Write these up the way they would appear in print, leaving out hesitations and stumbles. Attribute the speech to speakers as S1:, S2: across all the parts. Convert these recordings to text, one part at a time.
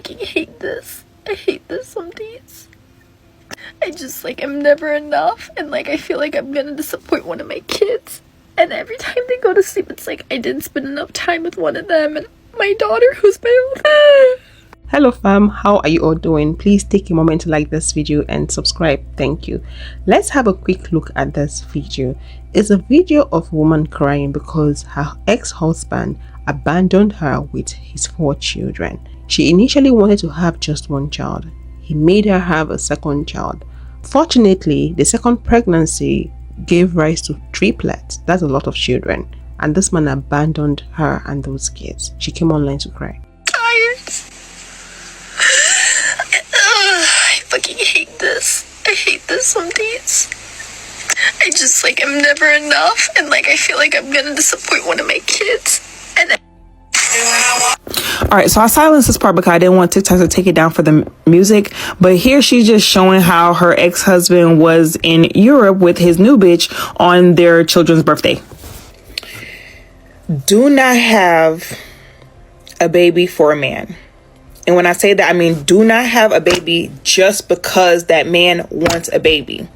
S1: fucking hate this. I hate this some days. I just, I'm never enough, and, I feel like I'm gonna disappoint one of my kids. And every time they go to sleep, it's like I didn't spend enough time with one of them, and my daughter, who's my own.
S2: Hello fam, how are you all doing? Please take a moment to like this video and subscribe. Thank you. Let's have a quick look at this video. It's a video of a woman crying because her ex-husband abandoned her with his 4 children. She initially wanted to have just 1 child. He made her have a second child. Fortunately, the second pregnancy gave rise to triplets. That's a lot of children. And this man abandoned her and those kids. She came online to cry.
S1: Tired. I fucking hate this. I hate this some days. I just, I'm never enough, and, I feel like I'm gonna disappoint one of my kids. And
S3: Alright, so I silenced this part because I didn't want TikTok to take it down for the music. But here she's just showing how her ex-husband was in Europe with his new bitch on their children's birthday. Do not have a baby for a man. And when I say that, I mean do not have a baby just because that man wants a baby.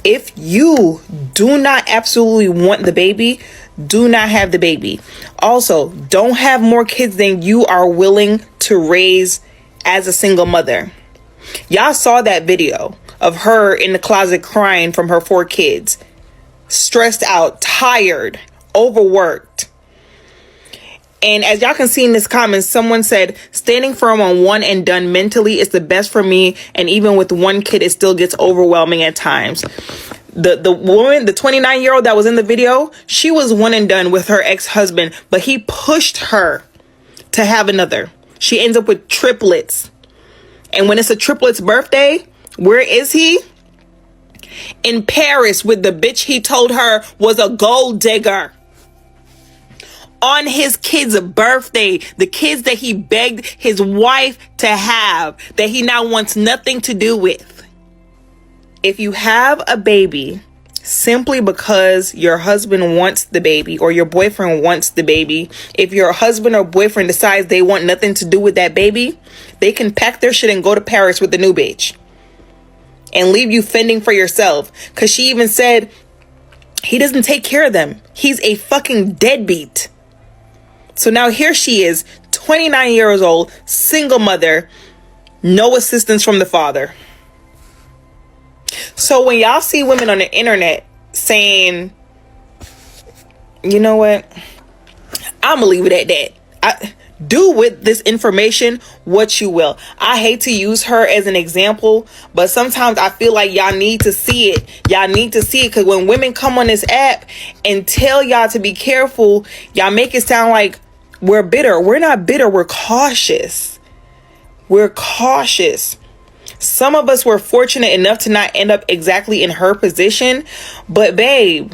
S3: If you do not absolutely want the baby, do not have the baby. Also, don't have more kids than you are willing to raise as a single mother. Y'all saw that video of her in the closet crying from her 4 kids. Stressed out, tired, overworked. And as y'all can see in this comment, someone said, standing firm on one and done mentally is the best for me. And even with 1 kid, it still gets overwhelming at times. The woman, the 29-year-old that was in the video, she was one and done with her ex-husband, but he pushed her to have another. She ends up with triplets. And when it's a triplets birthday, where is he? In Paris with the bitch he told her was a gold digger. On his kid's birthday, the kids that he begged his wife to have, that he now wants nothing to do with. If you have a baby simply because your husband wants the baby or your boyfriend wants the baby, if your husband or boyfriend decides they want nothing to do with that baby, they can pack their shit and go to Paris with the new bitch and leave you fending for yourself. Because she even said he doesn't take care of them. He's a fucking deadbeat. So now here she is, 29 years old, single mother, no assistance from the father. So when y'all see women on the internet saying, you know what, I'm gonna leave it at that. Do with this information what you will. I hate to use her as an example, but sometimes I feel like y'all need to see it. Y'all need to see it because when women come on this app and tell y'all to be careful, y'all make it sound like we're bitter. We're not bitter. We're cautious. We're cautious. Some of us were fortunate enough to not end up exactly in her position. But babe.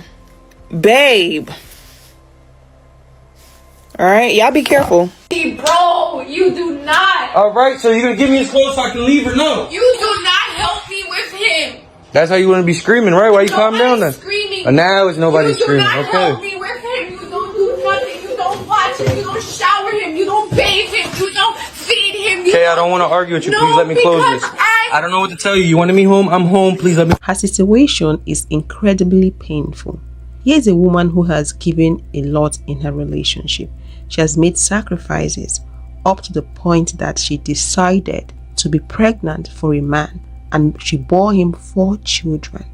S3: All right, y'all be careful.
S4: Bro, you do not.
S5: All right, so you're going to give me his clothes so I can leave or no?
S4: You do not help me with him.
S5: That's how you want to be screaming, right? Why you calm down then?
S4: Screaming.
S5: Now it's nobody screaming,
S4: You do not
S5: okay.
S4: help me with him. You don't do nothing. You don't watch him. You don't shower him. You don't bathe him. You don't feed him.
S5: Okay, I don't want to argue with you. Please let me close this. I don't know what to tell you. You wanted me home? I'm home. Please let me.
S2: Her situation is incredibly painful. Here's a woman who has given a lot in her relationship. She has made sacrifices up to the point that she decided to be pregnant for a man, and she bore him 4 children.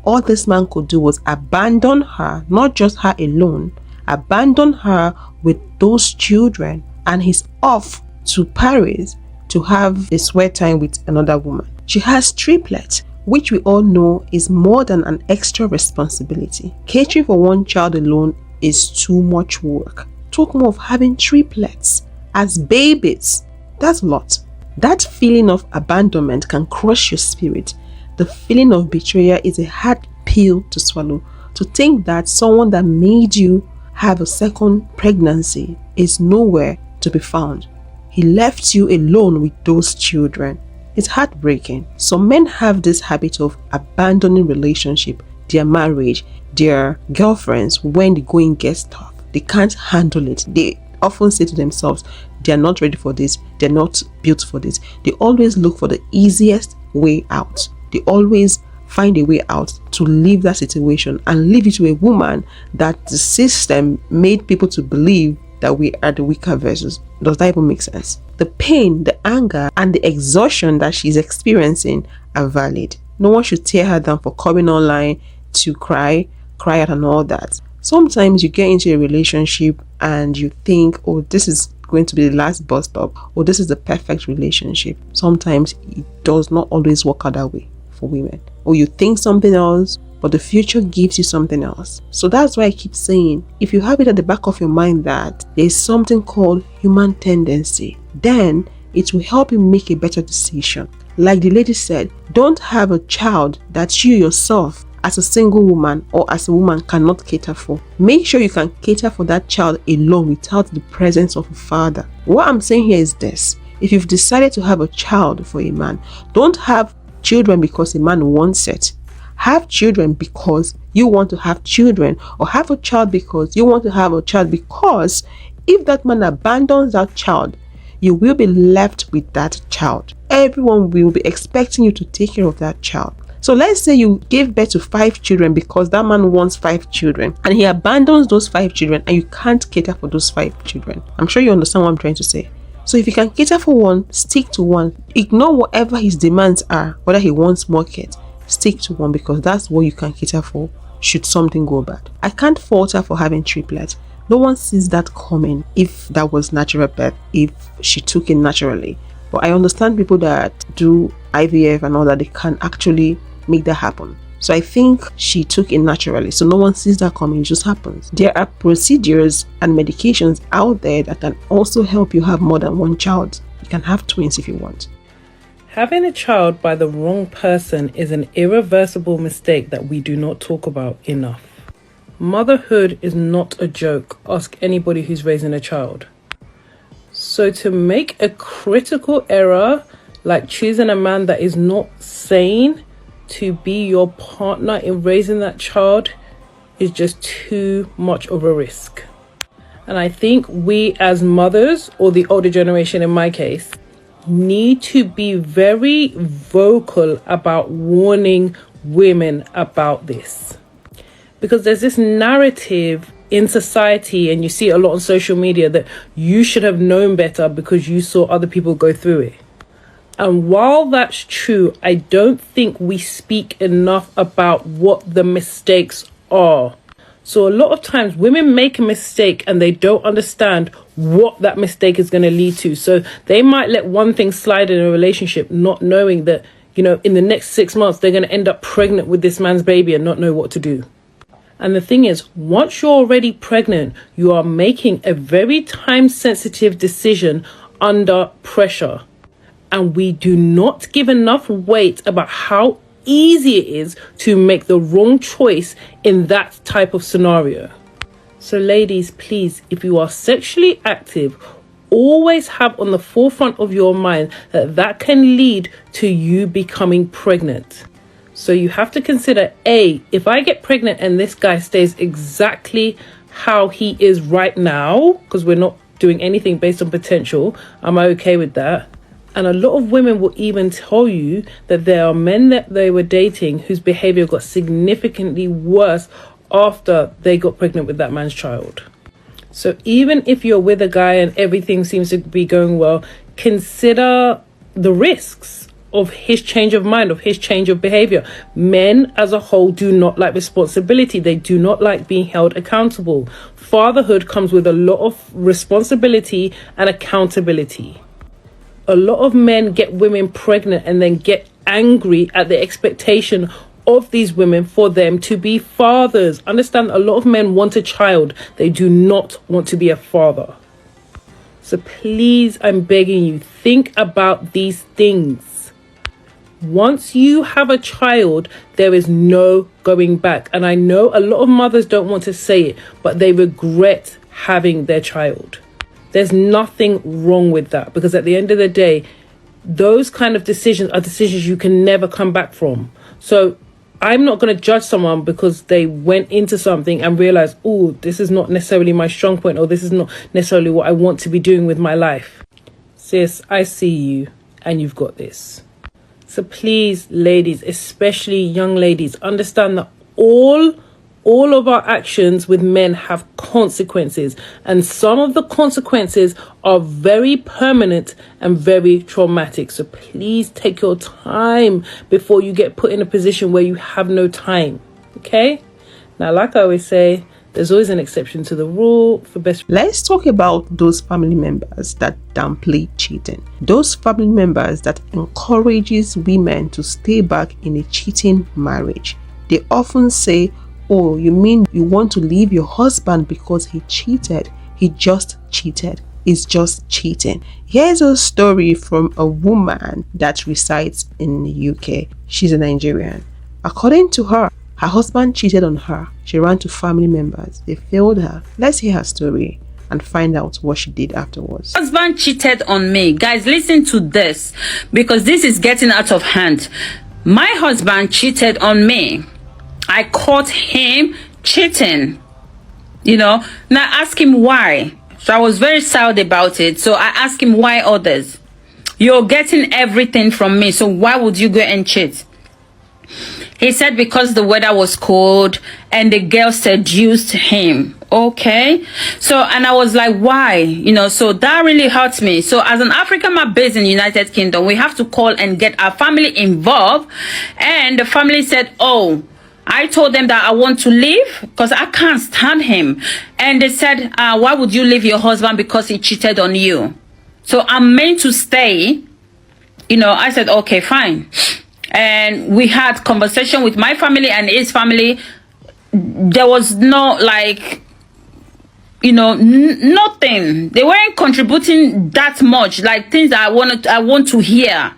S2: All this man could do was abandon her, not just her alone, abandon her with those children, and he's off to Paris to have a sweat time with another woman. She has triplets, which we all know is more than an extra responsibility. Catering for 1 child alone is too much work. Talk more of having triplets as babies. That's a lot. That feeling of abandonment can crush your spirit. The feeling of betrayal is a hard pill to swallow. To think that someone that made you have a second pregnancy is nowhere to be found. He left you alone with those children. It's heartbreaking. Some men have this habit of abandoning relationship, their marriage, their girlfriends when the going gets tough. They can't handle it. They often say to themselves, they're not ready for this, they're not built for this. They always look for the easiest way out. They always find a way out to leave that situation and leave it to a woman that the system made people to believe that we are the weaker vessels. Does that even make sense? The pain, the anger, and the exhaustion that she's experiencing are valid. No one should tear her down for coming online to cry out and all that. Sometimes you get into a relationship and you think, oh, this is going to be the last bus stop, or this is the perfect relationship. Sometimes it does not always work out that way for women. Or you think something else, but the future gives you something else. So that's why I keep saying, if you have it at the back of your mind that there's something called human tendency, then it will help you make a better decision. Like the lady said, don't have a child that you yourself as a single woman or as a woman cannot cater for. Make sure you can cater for that child alone without the presence of a father. What I'm saying here is this: if you've decided to have a child for a man, don't have children because a man wants it. Have children because you want to have children, or have a child because you want to have a child, because if that man abandons that child, you will be left with that child. Everyone will be expecting you to take care of that child. So let's say you gave birth to 5 children because that man wants 5 children and he abandons those 5 children and you can't cater for those 5 children. I'm sure you understand what I'm trying to say. So if you can cater for one, stick to one. Ignore whatever his demands are, whether he wants more kids. Stick to one because that's what you can cater for should something go bad. I can't fault her for having triplets. No one sees that coming if that was natural birth, if she took it naturally. But I understand people that do IVF and all that, they can actually make that happen. So I think she took it naturally. So no one sees that coming, it just happens. There are procedures and medications out there that can also help you have more than one child. You can have twins if you want.
S6: Having a child by the wrong person is an irreversible mistake that we do not talk about enough. Motherhood is not a joke. Ask anybody who's raising a child. So to make a critical error like choosing a man that is not sane to be your partner in raising that child is just too much of a risk. And I think we as mothers, or the older generation in my case, need to be very vocal about warning women about this. Because there's this narrative in society, and you see it a lot on social media, that you should have known better because you saw other people go through it. And while that's true, I don't think we speak enough about what the mistakes are. So a lot of times women make a mistake and they don't understand what that mistake is going to lead to. So they might let one thing slide in a relationship, not knowing that, in the next 6 months, they're going to end up pregnant with this man's baby and not know what to do. And the thing is, once you're already pregnant, you are making a very time-sensitive decision under pressure. And we do not give enough weight about how easy it is to make the wrong choice in that type of scenario. So ladies, please, if you are sexually active, always have on the forefront of your mind that can lead to you becoming pregnant. So you have to consider, A, if I get pregnant and this guy stays exactly how he is right now, because we're not doing anything based on potential, am I okay with that? And a lot of women will even tell you that there are men that they were dating whose behavior got significantly worse after they got pregnant with that man's child. So even if you're with a guy and everything seems to be going well, consider the risks of his change of mind, of his change of behavior. Men as a whole do not like responsibility. They do not like being held accountable. Fatherhood comes with a lot of responsibility and accountability. A lot of men get women pregnant and then get angry at the expectation of these women for them to be fathers. Understand, a lot of men want a child. They do not want to be a father. So please, I'm begging you, think about these things. Once you have a child, there is no going back. And I know a lot of mothers don't want to say it, but they regret having their child. There's nothing wrong with that, because at the end of the day, those kind of decisions are decisions you can never come back from. So I'm not going to judge someone because they went into something and realized, oh, this is not necessarily my strong point, or this is not necessarily what I want to be doing with my life. Sis, I see you and you've got this. So please, ladies, especially young ladies, understand that all of our actions with men have consequences, and some of the consequences are very permanent and very traumatic. So please take your time before you get put in a position where you have no time. Okay? Now, like I always say, there's always an exception to the rule for best.
S2: Let's talk about those family members that downplay cheating. Those family members that encourages women to stay back in a cheating marriage. They often say, oh, you mean you want to leave your husband because he cheated? He just cheated. It's just cheating. Here's a story from a woman that resides in the UK. She's a Nigerian. According to her husband cheated on her. She ran to family members. They failed her. Let's hear her story and find out what she did afterwards.
S7: Husband cheated on me. Guys, listen to this, because this is getting out of hand. My husband cheated on me. I caught him cheating, now ask him why. So I was very sad about it. So I asked him, why others? You're getting everything from me, so why would you go and cheat? He said because the weather was cold and the girl seduced him. Okay. So, and I was like, why? So that really hurt me. So as an African man based in the United Kingdom, we have to call and get our family involved. And the family said, oh, I told them that I want to leave because I can't stand him. And they said, why would you leave your husband because he cheated on you? So I'm meant to stay. I said, okay, fine. And we had conversation with my family and his family. There was no nothing. They weren't contributing that much, like things that I want to hear,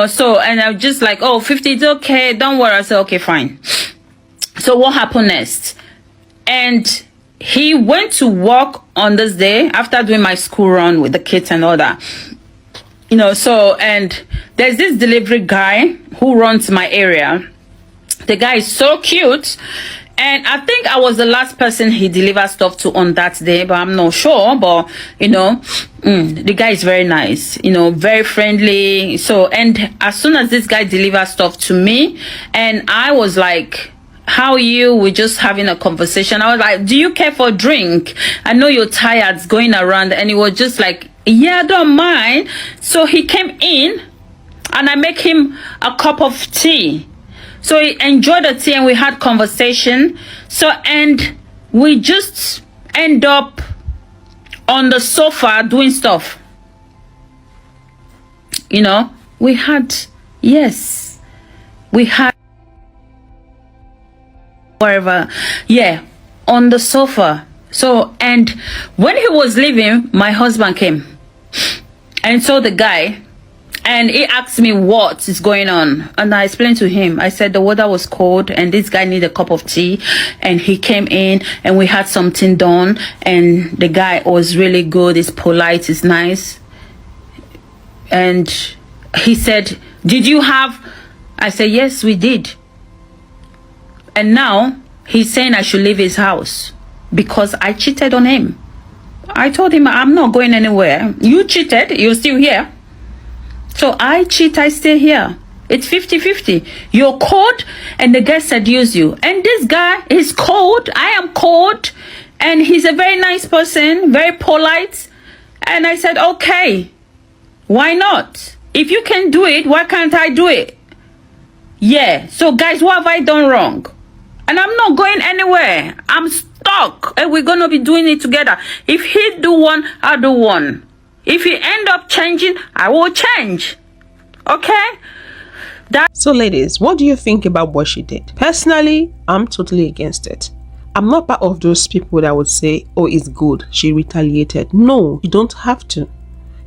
S7: So, and I'm just like, oh, 50, it's okay. Don't worry. I said, okay, fine. So what happened next? And he went to work on this day after doing my school run with the kids and all that. So, and there's this delivery guy who runs my area. The guy is so cute. And I think I was the last person he delivered stuff to on that day, but I'm not sure. But, the guy is very nice, very friendly. So, and as soon as this guy delivered stuff to me, and I was like, how are you? We're just having a conversation. I was like, do you care for a drink? I know you're tired going around. And he was just like, yeah, I don't mind. So he came in and I make him a cup of tea. So he enjoyed the tea and we had conversation. So, and we just end up on the sofa doing stuff. We had wherever, on the sofa. So, and when he was leaving, my husband came and saw the guy, and he asked me what is going on, and I explained to him. I said the weather was cold and this guy needed a cup of tea, and he came in and we had something done, and the guy was really good, he's polite, he's nice. And he said, did you have? I said, yes, we did. And now he's saying I should leave his house because I cheated on him. I told him I'm not going anywhere. You cheated, you're still here. So I cheat, I stay here. It's 50-50. You're cold and the guy seduced you. And this guy is cold, I am cold, and he's a very nice person, very polite. And I said, okay, why not? If you can do it, why can't I do it? So guys, what have I done wrong? And I'm not going anywhere. I'm stuck. And we're going to be doing it together. If he do one, I'll do one. If he end up changing, I will change. Okay?
S2: So ladies, what do you think about what she did? Personally, I'm totally against it. I'm not part of those people that would say, oh, it's good, she retaliated. No, you don't have to.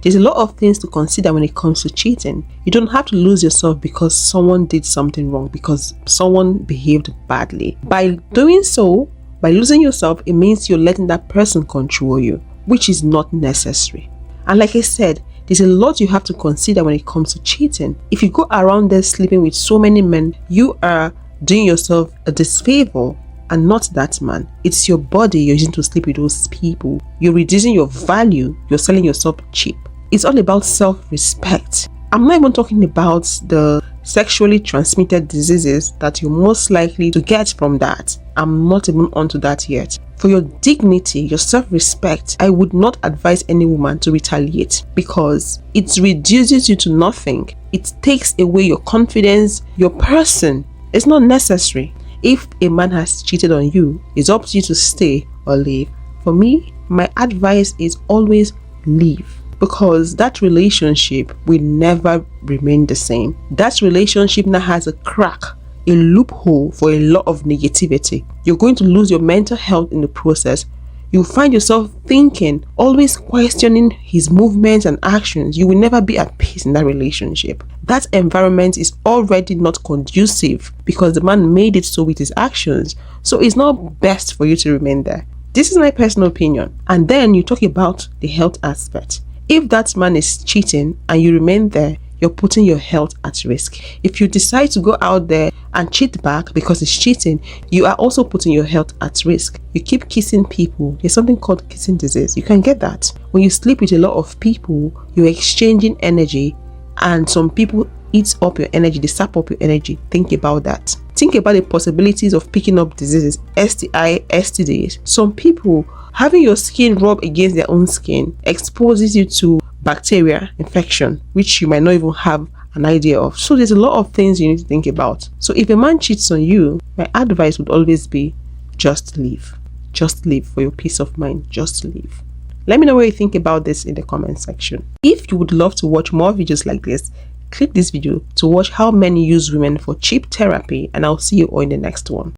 S2: There's a lot of things to consider when it comes to cheating. You don't have to lose yourself because someone did something wrong, because someone behaved badly. By doing so, by losing yourself, it means you're letting that person control you, which is not necessary. And like I said, there's a lot you have to consider when it comes to cheating. If you go around there sleeping with so many men, you are doing yourself a disfavor and not that man. It's your body you're using to sleep with those people. You're reducing your value. You're selling yourself cheap. It's all about self-respect. I'm not even talking about the sexually transmitted diseases that you're most likely to get from that. I'm not even onto that yet. For your dignity, your self-respect, I would not advise any woman to retaliate because it reduces you to nothing. It takes away your confidence, your person. It's not necessary. If a man has cheated on you, it's up to you to stay or leave. For me, my advice is always leave. Because that relationship will never remain the same. That relationship now has a crack, a loophole for a lot of negativity. You're going to lose your mental health in the process. You'll find yourself thinking, always questioning his movements and actions. You will never be at peace in that relationship. That environment is already not conducive because the man made it so with his actions. So it's not best for you to remain there. This is my personal opinion. And then you talk about the health aspect. If that man is cheating and you remain there, you're putting your health at risk. If you decide to go out there and cheat back because he's cheating, you are also putting your health at risk. You keep kissing people. There's something called kissing disease. You can get that. When you sleep with a lot of people, you're exchanging energy and some people eat up your energy, they sap up your energy. Think about that. Think about the possibilities of picking up diseases, STI, STDs. Some people, having your skin rub against their own skin exposes you to bacteria infection, which you might not even have an idea of. So there's a lot of things you need to think about. So if a man cheats on you, my advice would always be just leave. Just leave for your peace of mind. Just leave. Let me know what you think about this in the comment section. If you would love to watch more videos like this, click this video to watch how men use women for cheap therapy, and I'll see you all in the next one.